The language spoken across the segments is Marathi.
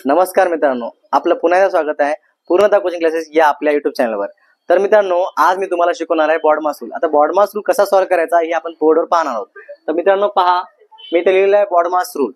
नमस्कार मित्रांनो, आपलं पुन्हा एकदा स्वागत आहे पूर्णता कोचिंग क्लासेस या आपल्या युट्यूब चॅनलवर। तर मित्रांनो, आज मी तुम्हाला शिकवणार आहे बॉडमास रूल। आता बॉडमास रूल कसा सॉल्व्ह करायचा हे आपण बोर्डवर पाहणार आहोत। तर मित्रांनो पहा, मी इथे लिहिलेलं आहे बॉडमास रूल।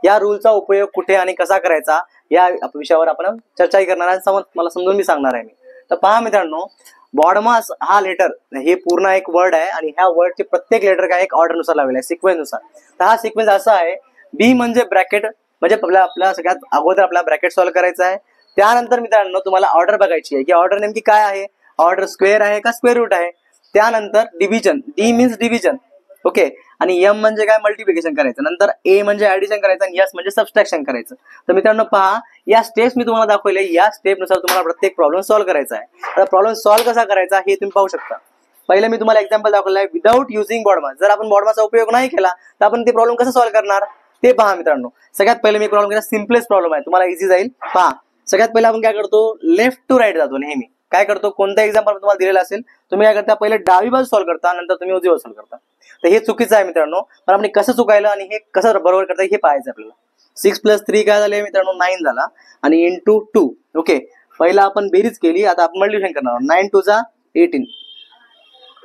या रूलचा उपयोग कुठे आणि कसा करायचा या विषयावर आपण चर्चा करणार आहे, मला समजून मी सांगणार आहे। तर पहा मित्रांनो, बॉडमास हा लेटर हे पूर्ण एक वर्ड आहे आणि ह्या वर्डचे प्रत्येक लेटर काय एक ऑर्डर नुसार लावलेला आहे, सिक्वेन्स नुसार। तर हा सिक्वेन्स असा आहे, बी म्हणजे ब्रॅकेट, म्हणजे आपल्या सगळ्यात अगोदर आपला ब्रॅकेट सॉल्व्ह करायचा आहे। त्यानंतर मित्रांनो तुम्हाला ऑर्डर बघायची आहे की ऑर्डर नेमकी काय आहे, ऑर्डर स्क्वेअर आहे का स्क्वेअर रूट आहे। त्यानंतर division, D means division, okay, आणि एम म्हणजे काय मल्टिप्लिकेशन करायचं, नंतर ए म्हणजे ऍडिशन करायचं आणि एस म्हणजे सबट्रॅक्शन करायचं। तर मित्रांनो पहा, या स्टेप्स मी तुम्हाला दाखवले, या स्टेप नुसार तुम्हाला प्रत्येक प्रॉब्लेम सॉल्व्ह करायचा आहे। आता प्रॉब्लेम सॉल्व्ह कसा करायचा हे तुम्ही पाहू शकता। पहिले मी तुम्हाला एक्झाम्पल दाखवलं आहे विदाउट युजिंग बॉडमास। जर आपण बॉडमासचा उपयोग नाही केला तर आपण ते प्रॉब्लेम कसं सॉल्व्ह करणार ते पहा मित्रांनो। सगळ्यात पहिले मी प्रॉब्लेम केला, सिम्पलेस्ट प्रॉब्लेम आहे, तुम्हाला इझी जाईल। पहा, सगळ्यात पहिले आपण काय करतो, लेफ्ट टू राईट जातो नेहमी। काय करतो, कोणता एक्झाम्पल तुम्हाला दिलेला असेल तुम्ही काय करता, पहिले डावी बाजू सॉल्व्ह करता, नंतर तुम्ही उजवी बाजू सॉल्व्ह करता। तर हे चुकीचं आहे मित्रांनो, पण आपण कसं चुकायलं आणि हे कसं बरोबर करता हे पाहायचं आपल्याला। 6 + 3 काय झाले मित्रांनो, 9 झाला, आणि इंटू 2, ओके। पहिला आपण बेरीज केली, आता आपण मल्टिप्लिकेशन करणार, 9 2 = 18।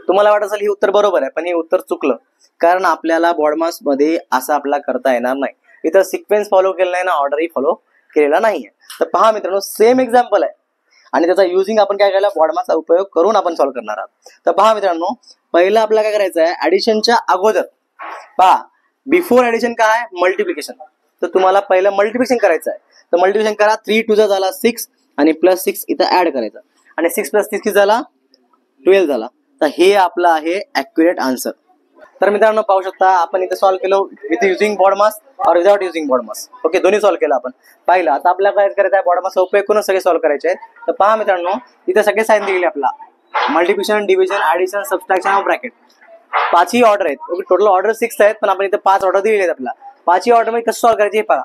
तुम्हाला वाटत असेल हे उत्तर बरोबर आहे, पण हे उत्तर चुकलं, कारण आपल्याला बॉडमास मध्ये असं आपल्याला करता येणार नाही। इथं सिक्वेन्स फॉलो केलेला नाही ना, ऑर्डरही फॉलो केलेला नाहीये। तर पहा मित्रांनो, सेम एक्झाम्पल आहे आणि त्याचा युजिंग आपण काय केला, बॉडमासचा उपयोग करून आपण सॉल्व्ह करणार आहोत। तर पहा मित्रांनो, पहिलं आपल्याला काय करायचं आहे, ऍडिशनच्या अगोदर पहा, बिफोर ऍडिशन काय आहे, मल्टिप्लिकेशन। तर तुम्हाला पहिलं मल्टिप्लिकेशन करायचं आहे, तर मल्टिप्लिकेशन करा, 3 2 झाला 6 आणि +6 इथं ऍड करायचं, आणि 6 + 6 किती झाला, 12 झाला। तर हे आपलं आहे ऍक्युरेट आन्सर। तर मित्रांनो पाहू शकता, आपण इथे सॉल्व्ह केलं विथ युजिंग बॉडमास और विदाउट युजिंग बॉडमास, ओके, दोन्ही सॉल्व्ह केलं आपण। पाहिलं, आता आपल्याला काय करायचं आहे, बॉडमासचा उपयोग करून सगळे सॉल्व्ह करायचे आहेत। तर पहा मित्रांनो, इथे सगळे साइन दिलेले आपला, मल्टिप्लिकेशन, डिव्हिजन, ऍडिशन, सबट्रॅक्शन और ब्रॅकेट, पाचही ऑर्डर आहेत, ओके। टोटल ऑर्डर 6 आहेत, पण आपण इथे 5 ऑर्डर दिलेले आहेत आपल्याला। पाचही ऑर्डर मध्ये कसं सॉल्व्ह करायचे हे पहा।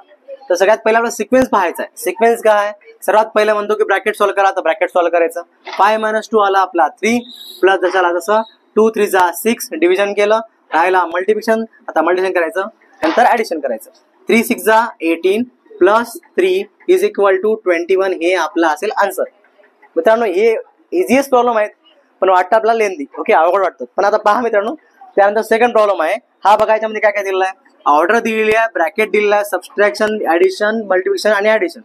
तर सगळ्यात पहिला आपला सिक्वेन्स पाहायचा आहे। सिक्वेन्स काय आहे, सर्वात पहिलं म्हणतो की ब्रॅकेट सॉल्व्ह करा, तर ब्रॅकेट सॉल्व्ह करायचं। 5 - 2 आला आपला 3, प्लस जसा आला तसं 2 3 = 6, डिव्हिजन केलं, राहिला मल्टिप्लिकेशन, आता मल्टिप्लिकेशन करायचं, नंतर ऍडिशन करायचं। 3 6 = 18 + 3 = 21, हे आपला असेल आन्सर। मित्रांनो हे इझिएस्ट प्रॉब्लेम आहेत, पण वाटतं आपल्याला लेंदी, ओके, अवघड वाटतं। पण आता पहा मित्रांनो, त्यानंतर सेकंड प्रॉब्लेम आहे, हा बघा, याच्यामध्ये काय काय दिलेलं आहे, ऑर्डर दिलेली आहे, ब्रॅकेट दिलेला आहे, सबट्रॅक्शन, ऍडिशन, मल्टिप्लिकेशन आणि ऍडिशन,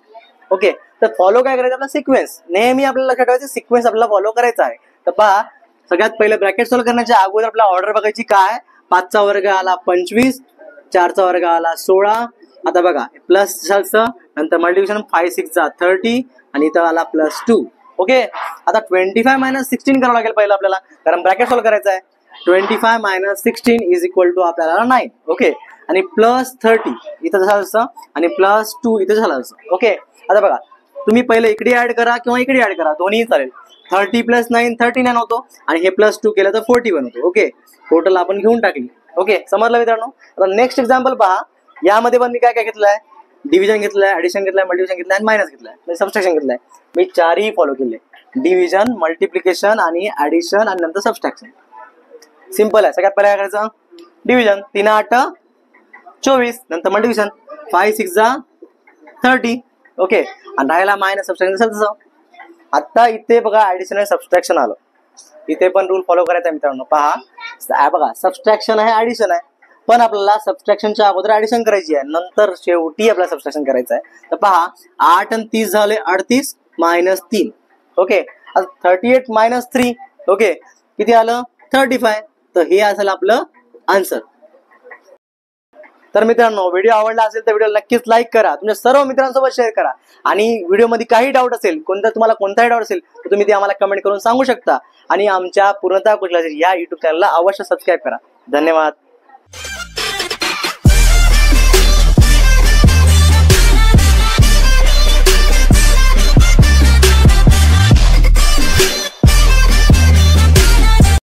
ओके। तर फॉलो काय करायचं, आपला सिक्वेन्स नेहमी आपल्याला लक्षात ठेवायचं, सिक्वेन्स आपल्याला फॉलो करायचा आहे। तर पहा, सगळ्यात पहिले ब्रॅकेट सॉल्व्ह करण्याच्या अगोदर आपला ऑर्डर बघायची, काय 5 चा वर्ग आला 25, 4 चा वर्ग आला 16, आता बघा प्लस झालं, नंतर मल्टिप्लिकेशन 5 6 = 30, आणि इथं आला +2, ओके। आता 25 - 16 करावं लागेल पहिलं आपल्याला, कारण ब्रॅकेट सॉल्व्ह करायचं आहे। 25 - 16 = आपल्याला 9, ओके, आणि +30 इथं झालं असं, आणि +2 इथं झालं असं, ओके। आता बघा, तुम्ही पहिले इकडे ऍड करा किंवा इकडे ऍड करा, दोन्ही चालेल। 30 + 9 39 होतो, आणि हे +2 केलं तर 41 होतो, ओके। टोटल आपण घेऊन टाकली, ओके, समजलं मित्रांनो। आता नेक्स्ट एक्झाम्पल पहा, यामध्ये पण मी काय काय घेतलंय, डिव्हिजन घेतलंय, ऍडिशन घेतलंय, मल्टिप्लिकेशन घेतलंय आणि मायनस घेतलंय, म्हणजे सबट्रॅक्शन घेतलंय। मी चारही फॉलो केले, डिव्हिजन, मल्टिप्लिकेशन आणि ऍडिशन आणि नंतर सबट्रॅक्शन। सिंपल आहे। सगळ्यात पहिला काय करायचं, डिव्हिजन, 3 8 24, नंतर मल्टिप्लिकेशन 5 6 = 30, ओके, आणि राहिला मायनस सबट्रॅक्शन तसं। आता इथे बघा ऍडिशन आणि सबट्रॅक्शन आलं, इथे पण रूल फॉलो करायचा आहे मित्रांनो। पहा बघा, सबट्रॅक्शन आहे, ऍडिशन आहे, पण आपल्याला सबट्रॅक्शनच्या अगोदर ऍडिशन करायची आहे, नंतर शेवटी आपल्याला सबट्रॅक्शन करायचं आहे। तर पहा, 8 आणि 30 झाले 38 -3, ओके। आता 38 - 3, ओके, किती आलं 35, तर हे असेल आपलं आन्सर। तर मित्रांनो, व्हिडिओ आवडला असेल तर व्हिडिओ नक्कीच लाईक करा, तुमच्या सर्व मित्रांसोबत शेअर करा, आणि व्हिडिओमध्ये काही डाऊट असेल, तुम्हाला कोणताही डाऊट असेल तर तुम्ही ते आम्हाला कमेंट करून सांगू शकता, आणि आमच्या पूर्णता कोचिंग क्लासेस या युट्यूब चॅनलला अवश्य सबस्क्राईब करा। धन्यवाद।